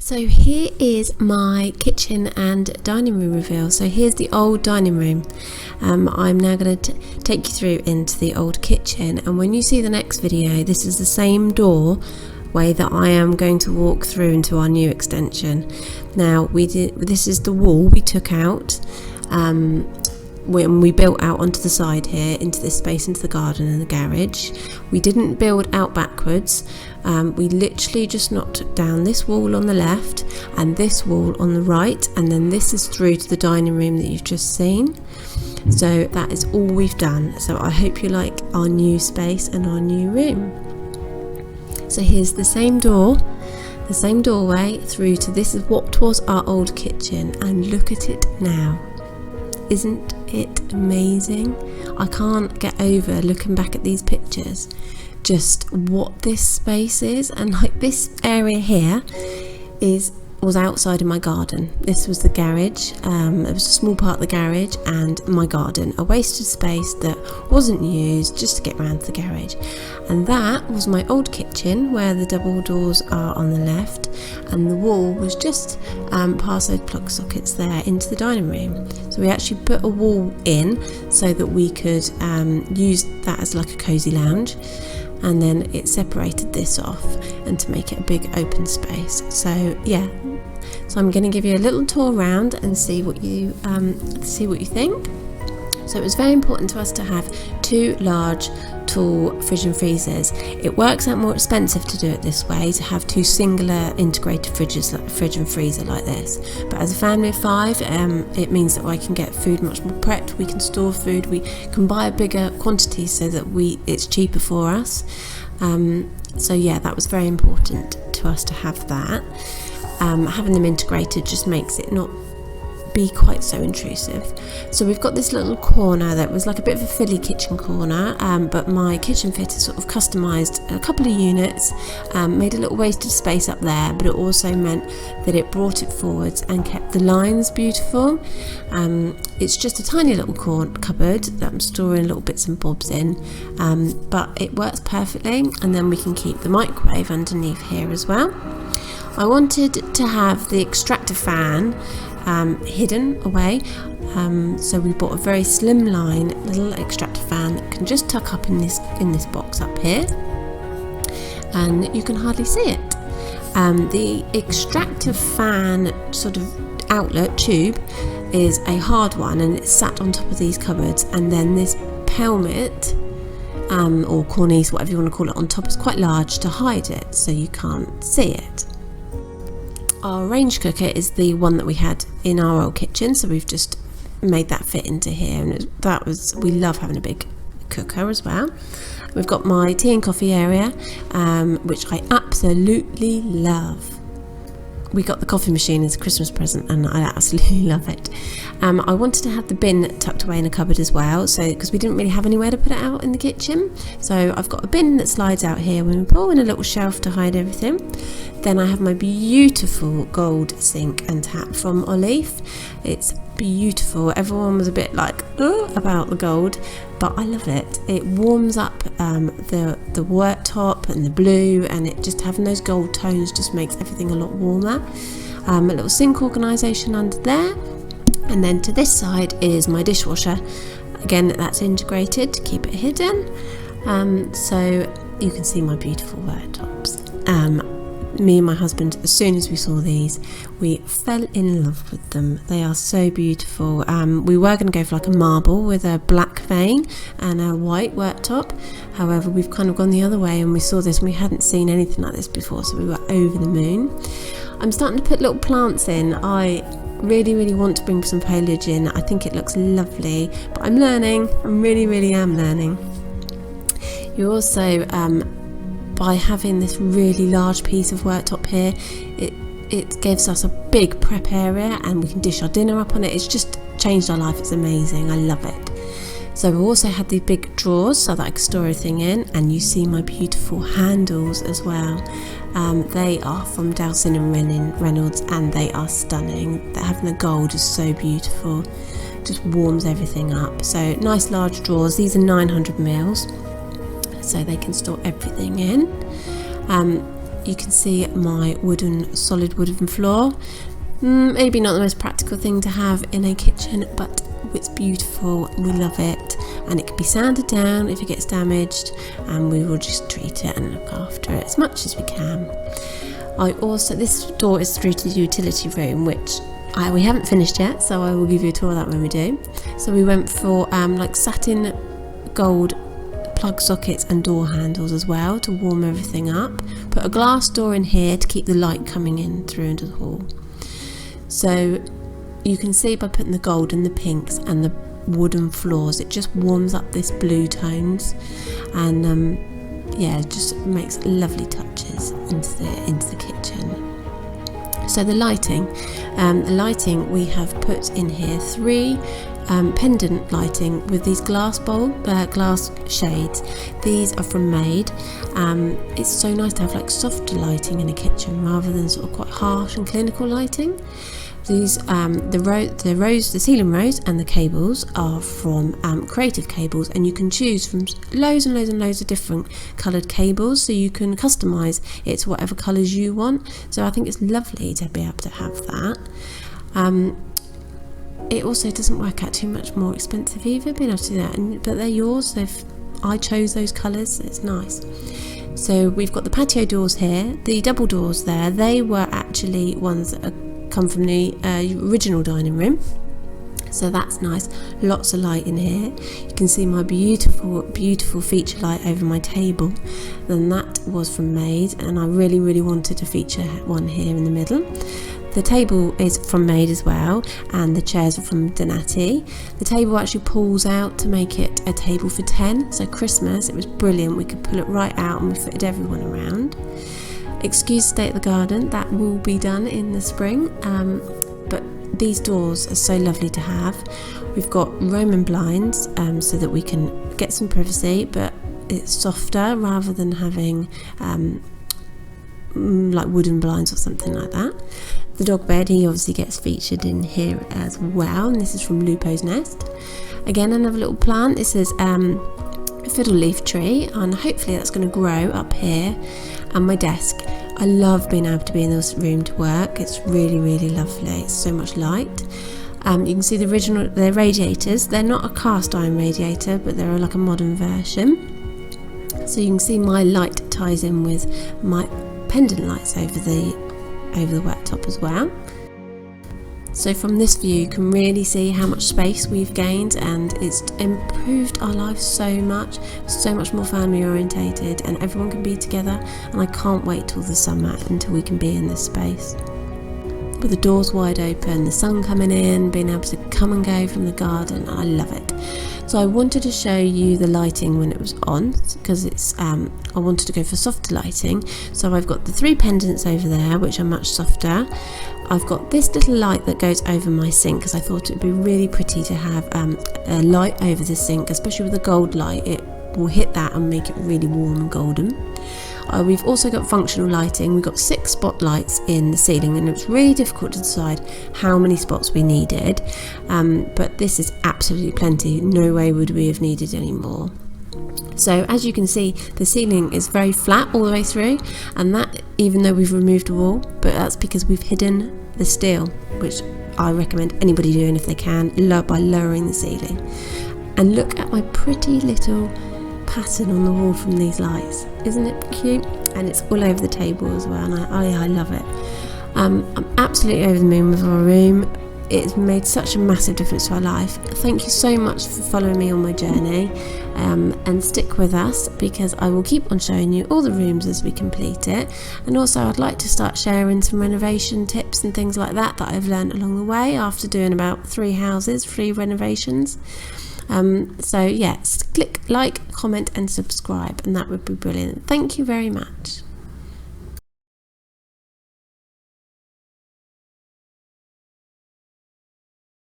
So here is my kitchen and dining room reveal. So here's the old dining room. I'm now going to take you through into the old kitchen, and when you see the next video, this is the same doorway that I am going to walk through into our new extension. Now this is the wall we took out when we built out onto the side here into this space, into the garden and the garage. We didn't build out backwards. We literally just knocked down this wall on the left and this wall on the right, and then this is through to the dining room that you've just seen. So that is all we've done. So I hope you like our new space and our new room. So here's the same door, the same doorway through to this is what was our old kitchen, and look at it now. Isn't it amazing? I can't get over looking back at these pictures, just what this space is. And like this area here was outside of my garden. This was the garage. It was a small part of the garage and my garden, a wasted space that wasn't used just to get around to the garage. And that was my old kitchen where the double doors are on the left, and the wall was just past those plug sockets there into the dining room. So we actually put a wall in so that we could use that as like a cozy lounge, and then it separated this off and to make it a big open space. So yeah, so I'm going to give you a little tour around and see what you think. So it was very important to us to have two large tall fridge and freezers. It works out more expensive to do it this way, to have two singular integrated fridges, like fridge and freezer like this, but as a family of 5, it means that I can get food much more prepped, we can store food, we can buy a bigger quantity so that it's cheaper for us. So yeah, that was very important to us to have that. Having them integrated just makes it not be quite so intrusive. So we've got this little corner that was like a bit of a fiddly kitchen corner, but my kitchen fitter sort of customized a couple of units, made a little wasted space up there, but it also meant that it brought it forwards and kept the lines beautiful. It's just a tiny little cupboard that I'm storing little bits and bobs in, but it works perfectly, and then we can keep the microwave underneath here as well. I wanted to have the extractor fan hidden away, so we bought a very slimline little extractor fan that can just tuck up in this box up here, and you can hardly see it. The extractor fan sort of outlet tube is a hard one, and it's sat on top of these cupboards, and then this pelmet or cornice, whatever you want to call it, on top is quite large to hide it so you can't see it. Our range cooker is the one that we had in our old kitchen, so we've just made that fit into here, and we love having a big cooker as well. We've got my tea and coffee area, which I absolutely love. We got the coffee machine as a Christmas present, and I absolutely love it. I wanted to have the bin tucked away in a cupboard as well, so because we didn't really have anywhere to put it out in the kitchen. So I've got a bin that slides out here when we pull, in a little shelf to hide everything. Then I have my beautiful gold sink and tap from Olive. It's beautiful. Everyone was a bit like about the gold, but I love it. It warms up the worktop and the blue, and it just having those gold tones just makes everything a lot warmer. A little sink organisation under there, and then to this side is my dishwasher. Again, that's integrated to keep it hidden, so you can see my beautiful worktops. Me and my husband, as soon as we saw these, we fell in love with them. They are so beautiful. We were going to go for like a marble with a black vein and a white worktop. However, we've kind of gone the other way, and we saw this and we hadn't seen anything like this before, so we were over the moon. I'm starting to put little plants in. I really want to bring some foliage in. I think it looks lovely, but I'm learning. I really am learning. You also by having this really large piece of worktop here, it gives us a big prep area, and we can dish our dinner up on it. It's just changed our life. It's amazing. I love it. So we also had these big drawers so that I could store everything in, and you see my beautiful handles as well. They are from Dowsing and Reyolds, and they are stunning. Having the gold is so beautiful, just warms everything up. So nice large drawers. These are 900 mils, so they can store everything in. you can see my solid wooden floor. Maybe not the most practical thing to have in a kitchen, but it's beautiful, we love it, and it can be sanded down if it gets damaged, and we will just treat it and look after it as much as we can. This door is through to the utility room, which we haven't finished yet, so I will give you a tour of that when we do. So we went for like satin gold plug sockets and door handles as well to warm everything up. Put a glass door in here to keep the light coming in through into the hall. So you can see by putting the gold and the pinks and the wooden floors, it just warms up this blue tones, and yeah, it just makes lovely touches into the kitchen. So the lighting we have put in here 3 pendant lighting with these glass shades. These are from Made. It's so nice to have like softer lighting in a kitchen rather than sort of quite harsh and clinical lighting. These the ceiling rose and the cables are from Creative Cables, and you can choose from loads and loads of different coloured cables, so you can customise it to whatever colours you want. So I think it's lovely to be able to have that. It also doesn't work out too much more expensive either, being able to do that, but they're yours, so if I chose those colours, it's nice. So we've got the patio doors here, the double doors there, they were actually ones that come from the original dining room, so that's nice. Lots of light in here. You can see my beautiful feature light over my table, and that was from Made, and I really wanted to feature one here in the middle. The table is from Made as well, and the chairs are from Donati. The table actually pulls out to make it a table for 10, so Christmas, it was brilliant. We could pull it right out and we fitted everyone around. Excuse the state of the garden, that will be done in the spring, but these doors are so lovely to have. We've got Roman blinds so that we can get some privacy, but it's softer rather than having like wooden blinds or something like that. The dog bed, he obviously gets featured in here as well, and this is from Lupo's Nest. Again, another little plant. This is a fiddle leaf tree, and hopefully that's going to grow up here. And my desk, I love being able to be in this room to work. It's really lovely. It's so much light. You can see the radiators. They're not a cast iron radiator, but they're like a modern version. So you can see my light ties in with my pendant lights over the worktop as well. So from this view you can really see how much space we've gained, and it's improved our lives so much more family orientated, and everyone can be together, and I can't wait till the summer until we can be in this space. With the doors wide open, the sun coming in, being able to come and go from the garden, I love it. So I wanted to show you the lighting when it was on, because it's I wanted to go for softer lighting. So I've got the 3 pendants over there, which are much softer. I've got this little light that goes over my sink, because I thought it would be really pretty to have a light over the sink, especially with the gold light. It will hit that and make it really warm and golden. We've also got functional lighting. We've got 6 spotlights in the ceiling, and it was really difficult to decide how many spots we needed, but this is absolutely plenty. No way would we have needed any more. So as you can see, the ceiling is very flat all the way through, and that even though we've removed a wall, but that's because we've hidden the steel, which I recommend anybody doing if they can, by lowering the ceiling. And look at my pretty little pattern on the wall from these lights. Isn't it cute? And it's all over the table as well, and I love it. I'm absolutely over the moon with our room. It's made such a massive difference to our life. Thank you so much for following me on my journey, and stick with us, because I will keep on showing you all the rooms as we complete it. And also I'd like to start sharing some renovation tips and things like that I've learned along the way after doing about 3 renovations. So yes, click like, comment and subscribe, and that would be brilliant. Thank you very much.